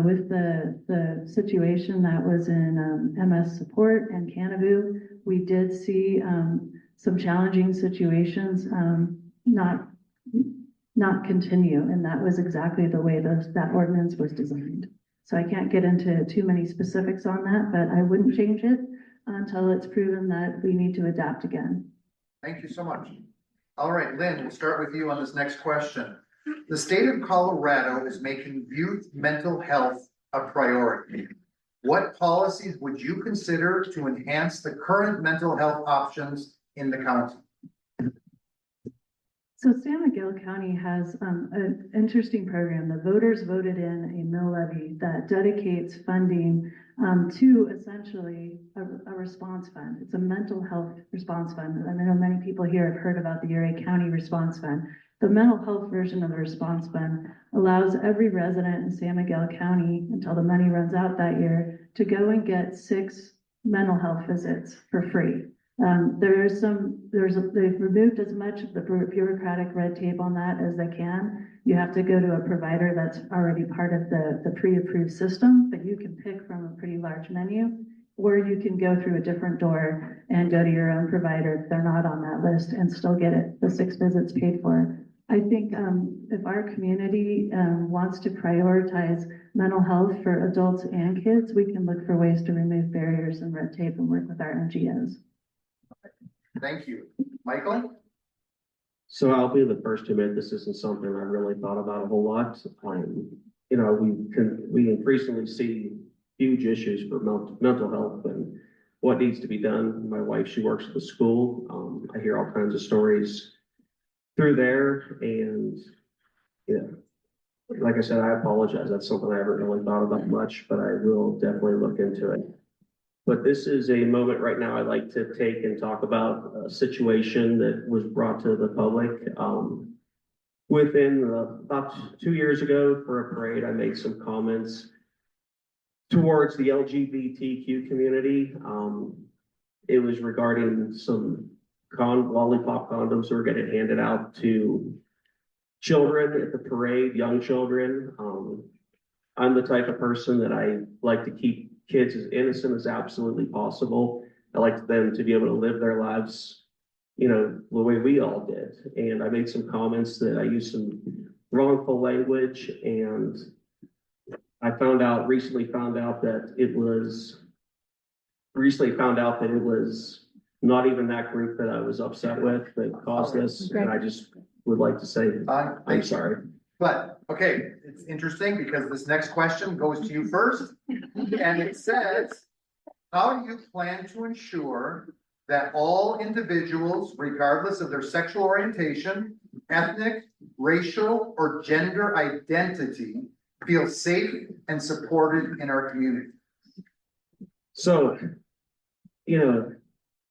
B: With the situation that was in MS Support and Canaboo, we did see some challenging situations not continue, and that was exactly the way that ordinance was designed. So I can't get into too many specifics on that, but I wouldn't change it until it's proven that we need to adapt again.
E: Thank you so much. All right, Lynn, we'll start with you on this next question. The state of Colorado is making youth mental health a priority. What policies would you consider to enhance the current mental health options in the county?
B: So San Miguel County has an interesting program. The voters voted in a mill levy that dedicates funding to essentially a response fund. It's a mental health response fund. I know many people here have heard about the Uray County Response Fund. The mental health version of the response fund allows every resident in San Miguel County, until the money runs out that year, to go and get 6 mental health visits for free. They've removed as much of the bureaucratic red tape on that as they can. You have to go to a provider that's already part of the pre-approved system, but you can pick from a pretty large menu, or you can go through a different door and go to your own provider if they're not on that list and still get the 6 visits paid for. I think if our community wants to prioritize mental health for adults and kids, we can look for ways to remove barriers and red tape and work with our NGOs.
E: Thank you. Michael?
F: So I'll be the first to admit this isn't something I really thought about a whole lot. You know, we increasingly see huge issues for mental health, and what needs to be done. My wife, she works at the school. I hear all kinds of stories through there, and, you know, like I said, I apologize. That's something I haven't really thought about much, but I will definitely look into it. But this is a moment right now I'd like to take and talk about a situation that was brought to the public. About 2 years ago for a parade, I made some comments towards the LGBTQ community. It was regarding some lollipop condoms that were getting handed out to children at the parade, young children. I'm the type of person that I like to keep kids as innocent as absolutely possible. I like them to be able to live their lives, you know, the way we all did. And I made some comments that I used some wrongful language, and I recently found out that it was not even that group that I was upset with that caused this. And I just would like to say, I'm sorry.
E: But, okay, it's interesting because this next question goes to you first. And it says, how do you plan to ensure that all individuals, regardless of their sexual orientation, ethnic, racial, or gender identity, feel safe and supported in our community?
F: So, you know,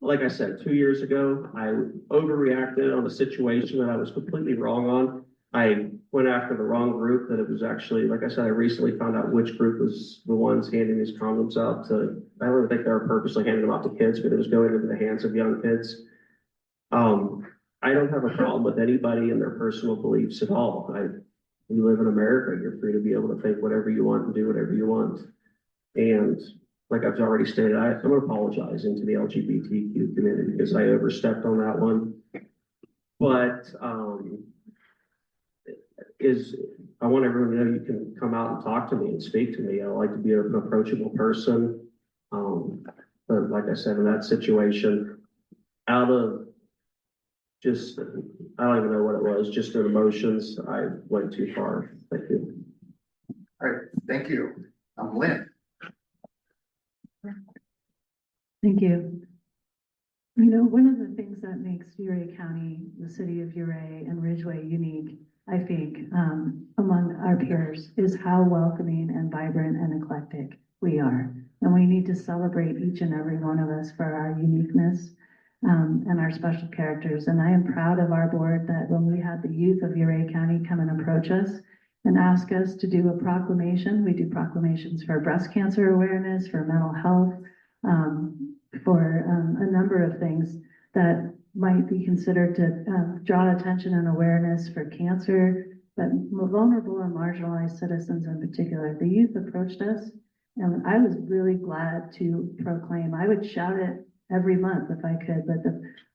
F: like I said, 2 years ago, I overreacted on a situation that I was completely wrong on. I went after the wrong group. That it was actually, like I said, I recently found out which group was the ones handing these condoms out to, I don't even think they were purposely handing them out to kids, but it was going into the hands of young kids. I don't have a problem with anybody and their personal beliefs at all. You live in America, you're free to be able to think whatever you want and do whatever you want. And like I've already stated, I'm apologizing to the LGBTQ community because I overstepped on that one. But, I want everyone to know you can come out and talk to me and speak to me. I like to be an approachable person. But like I said, in that situation, out of just, I don't even know what it was, just in emotions, I went too far. Thank you.
E: All right, thank you. Lynn.
B: Thank you. You know, one of the things that makes Uray County, the city of Uray and Ridgeway unique, I think, among our peers, is how welcoming and vibrant and eclectic we are. And we need to celebrate each and every one of us for our uniqueness and our special characters. And I am proud of our board that when we had the youth of Uray County come and approach us and ask us to do a proclamation, we do proclamations for breast cancer awareness, for mental health, for a number of things that might be considered to draw attention and awareness for cancer, but vulnerable and marginalized citizens in particular. The youth approached us, and I was really glad to proclaim. I would shout it every month if I could, but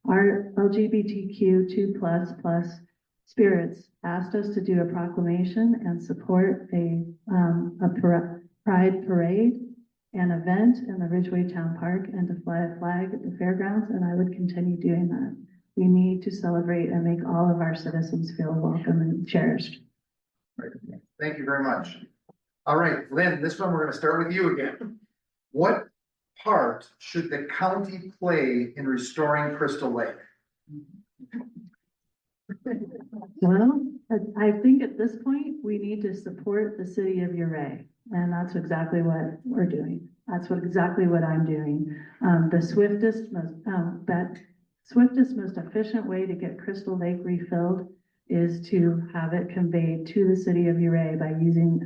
B: our LGBTQ 2++ spirits asked us to do a proclamation and support a pride parade, an event in the Ridgeway Town Park, and to fly a flag at the fairgrounds, and I would continue doing that. We need to celebrate and make all of our citizens feel welcome and cherished.
E: Right. Thank you very much. All right, Lynn, this one we're going to start with you again. What part should the county play in restoring Crystal Lake?
B: Well, I think at this point, we need to support the city of Uray. And that's exactly what we're doing. That's exactly what I'm doing. The swiftest, most efficient way to get Crystal Lake refilled is to have it conveyed to the city of Uray by using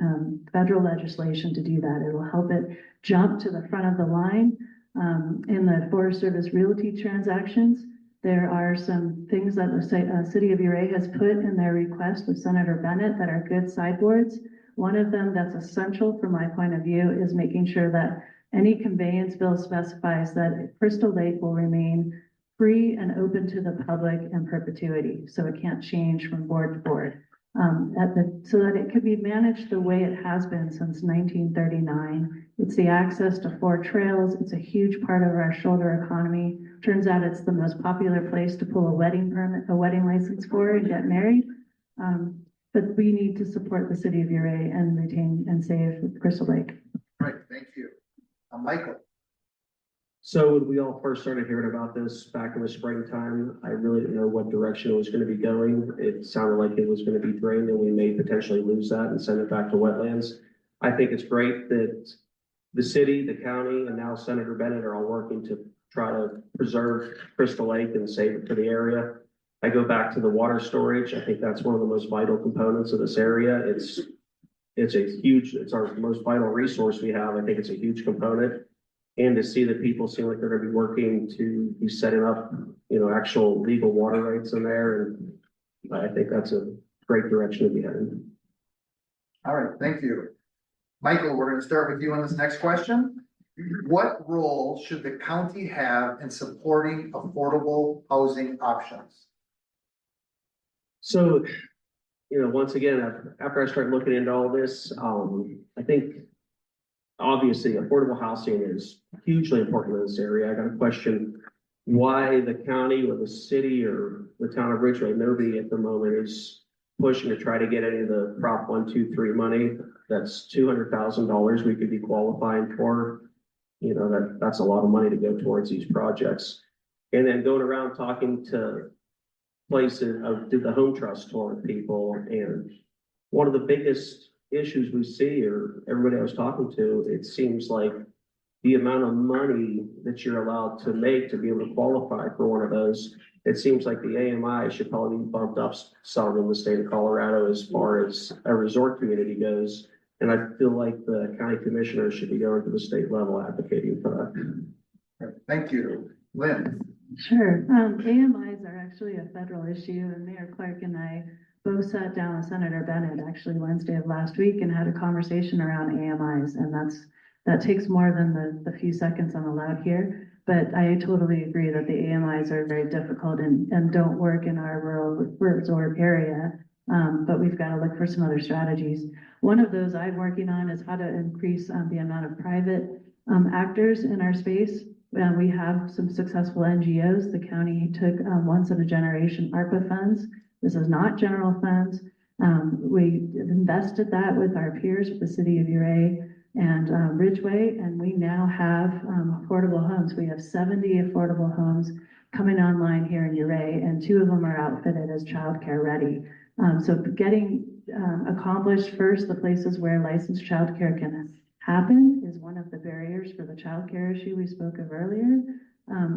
B: federal legislation to do that. It will help it jump to the front of the line. In the Forest Service realty transactions, there are some things that the city of Uray has put in their request with Senator Bennett that are good sideboards. One of them that's essential from my point of view is making sure that any conveyance bill specifies that Crystal Lake will remain free and open to the public in perpetuity. So it can't change from board to board. So that it could be managed the way it has been since 1939. It's the access to 4 trails. It's a huge part of our shoulder economy. Turns out it's the most popular place to pull a wedding permit, a wedding license for and get married. But we need to support the city of Uray and retain and save Crystal Lake.
E: Right, thank you. Michael.
F: So when we all first started hearing about this back in the springtime, I really didn't know what direction it was gonna be going. It sounded like it was gonna be drained and we may potentially lose that and send it back to wetlands. I think it's great that the city, the county, and now Senator Bennett are all working to try to preserve Crystal Lake and save it for the area. I go back to the water storage. I think that's one of the most vital components of this area. It's our most vital resource we have. I think it's a huge component. And to see that people seem like they're gonna be working to be setting up, actual legal water rights in there. And I think that's a great direction to be heading.
E: All right, thank you. Michael, we're gonna start with you on this next question. What role should the county have in supporting affordable housing options?
F: So, once again, after I started looking into all this, I think obviously affordable housing is hugely important in this area. I got a question why the county or the city or the town of Ridgeway, nobody at the moment is pushing to try to get any of the Prop 123 money. That's $200,000 we could be qualifying for. That's a lot of money to go towards these projects. And then going around talking to places did the home trust tour with people, and one of the biggest issues we see, or everybody I was talking to, it seems like the amount of money that you're allowed to make to be able to qualify for one of those, it seems like the AMI should probably be bumped up some in the state of Colorado as far as a resort community goes. And I feel like the county commissioner should be going to the state level advocating for that.
E: Thank you. Lynn?
B: Sure. AMIs are actually a federal issue, and Mayor Clark and I both sat down with Senator Bennett actually Wednesday of last week and had a conversation around AMIs, and that takes more than the few seconds I'm allowed here. But I totally agree that the AMIs are very difficult and don't work in our rural resort area. But we've got to look for some other strategies. One of those I'm working on is how to increase the amount of private actors in our space. We have some successful NGOs. The county took once in a generation ARPA funds. This is not general funds. We invested that with our peers, with the city of Ouray and Ridgeway, and we now have affordable homes. We have 70 affordable homes coming online here in Ouray, and 2 of them are outfitted as childcare ready. So getting accomplished first, the places where licensed childcare can happen is one of the barriers for the childcare issue we spoke of earlier.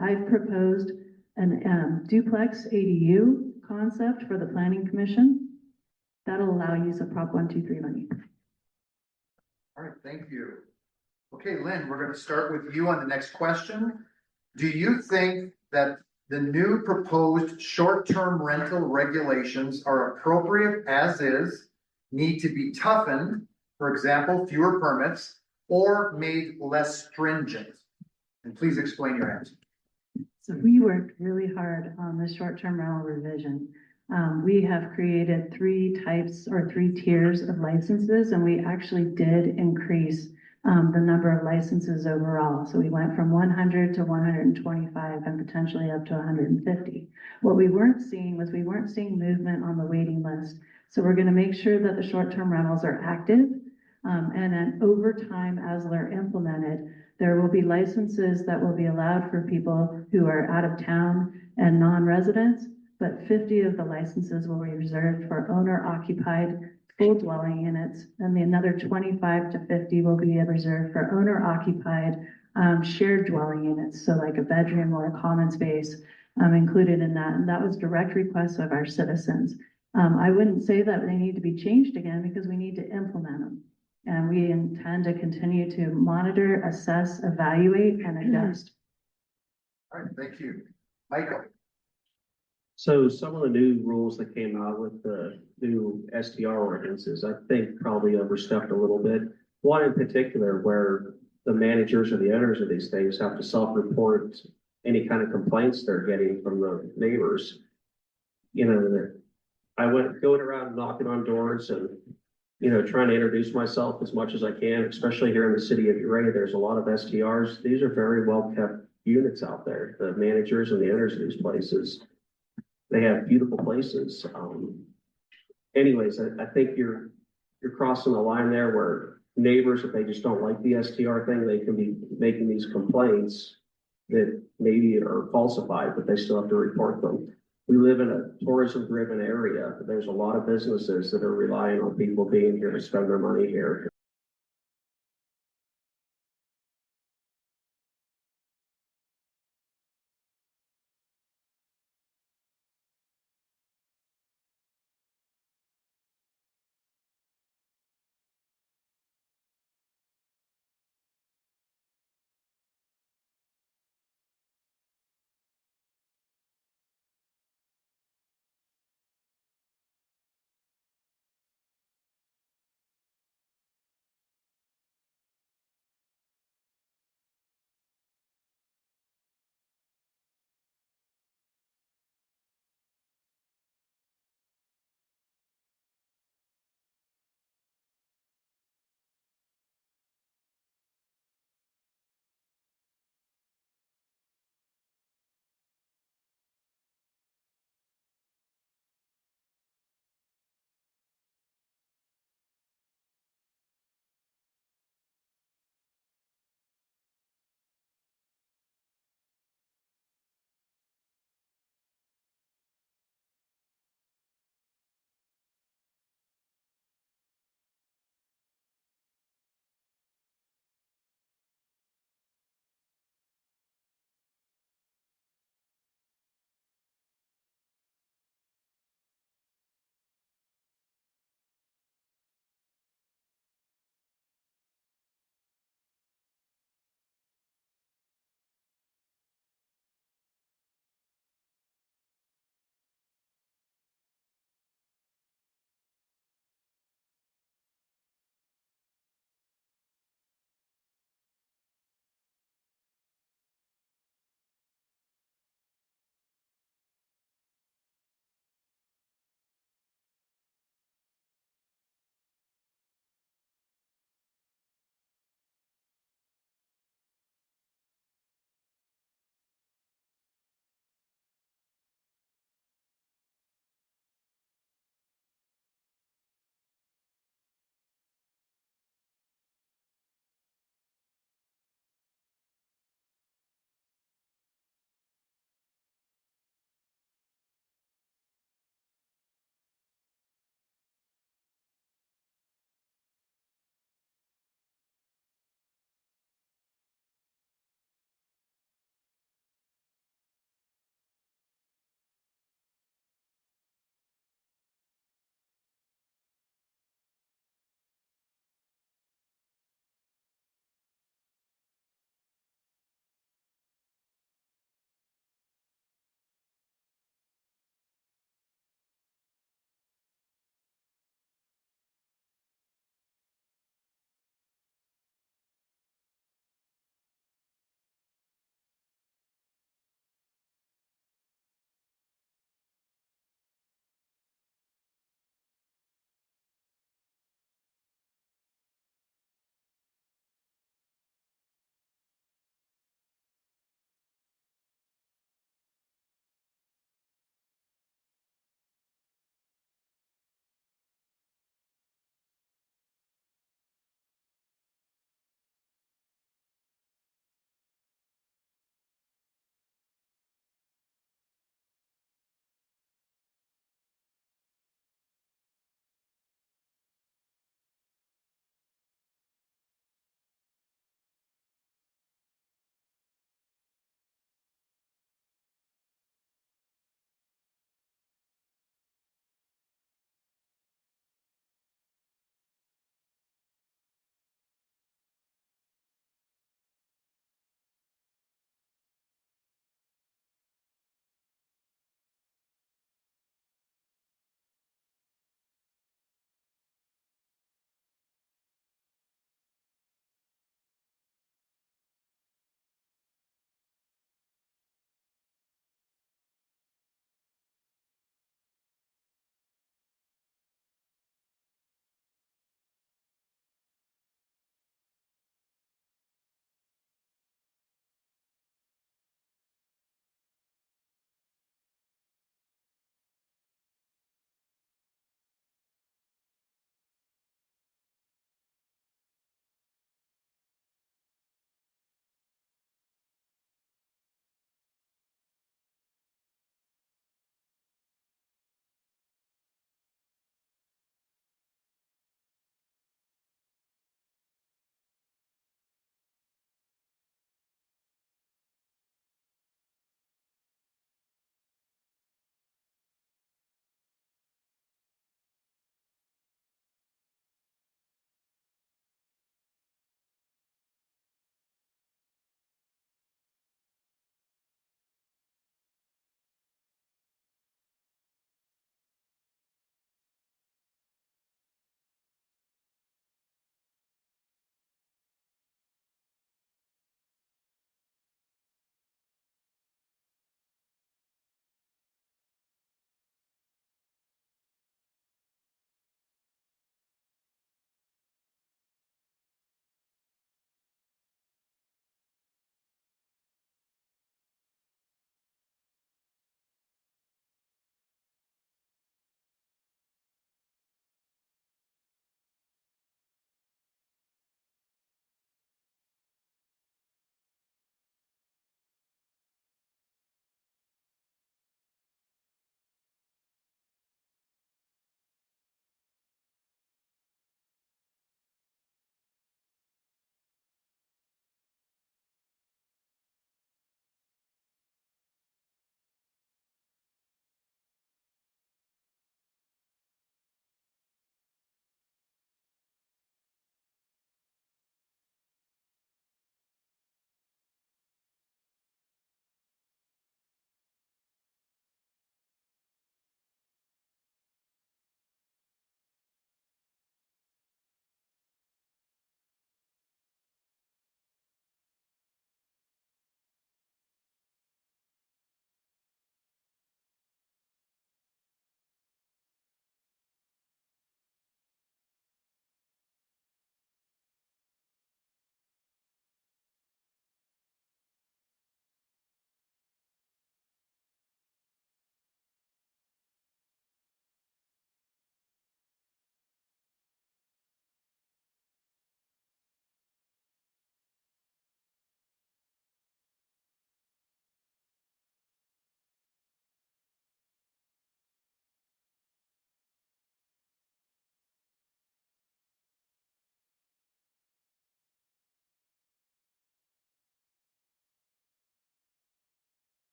B: I've proposed an duplex ADU concept for the Planning Commission. That'll allow use of Prop 123 money.
E: All right, thank you. Okay, Lynn, we're going to start with you on the next question. Do you think that the new proposed short-term rental regulations are appropriate as is, need to be toughened, for example, fewer permits, or made less stringent? And please explain your answer.
B: So we worked really hard on the short-term rental revision. We have created 3 types or 3 tiers of licenses, and we actually did increase the number of licenses overall. So we went from 100 to 125 and potentially up to 150. What we weren't seeing was movement on the waiting list. So we're going to make sure that the short-term rentals are active, and then over time, as they're implemented, there will be licenses that will be allowed for people who are out of town and non-residents, but 50 of the licenses will be reserved for owner-occupied full dwelling units, and another 25 to 50 will be reserved for owner-occupied shared dwelling units, so like a bedroom or a common space included in that, and that was direct requests of our citizens. I wouldn't say that they need to be changed again because we need to implement them. And we intend to continue to monitor, assess, evaluate, and adjust.
E: All right, thank you. Michael?
F: So some of the new rules that came out with the new STR ordinances, I think probably overstepped a little bit. One in particular where the managers or the owners of these things have to self-report any kind of complaints they're getting from the neighbors. I went going around knocking on doors and, trying to introduce myself as much as I can, especially here in the city of Ouray. There's a lot of STRs. These are very well kept units out there. The managers and the owners of these places, they have beautiful places. Anyways, I think you're crossing the line there where neighbors, if they just don't like the STR thing, they can be making these complaints that maybe are falsified, but they still have to report them. We live in a tourism driven area. There's a lot of businesses that are relying on people being here to spend their money here.